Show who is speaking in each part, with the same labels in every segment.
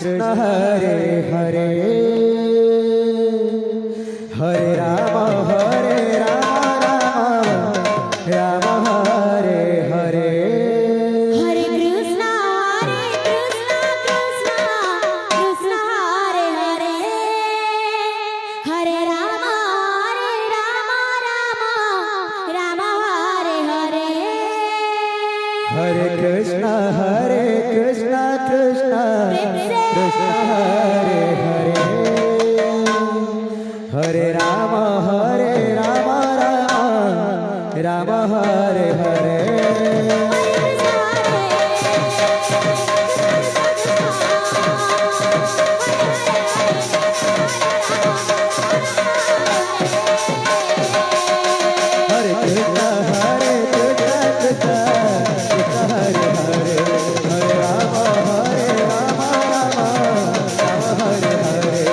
Speaker 1: Krishna Hare Hare Hare Ram Ram Ram Hare Hare
Speaker 2: Hare Krishna Krishna Krishna Hare Hare Hare Ram Ram Hare Hare
Speaker 1: Hare Krishna Krishna Krishna Hare Hare Hare Ram Ram Hare Hare Hare Krishna Krishna Hare Hare Hare Ram Ram Hare Hare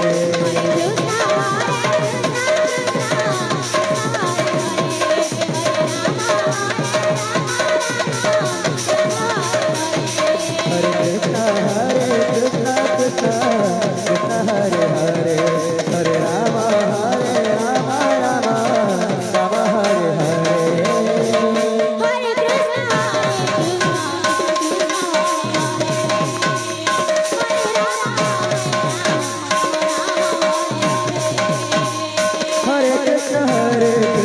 Speaker 1: Hare Krishna Krishna Krishna Hare Hare Hare Ram Ram Hare Hare Hare Krishna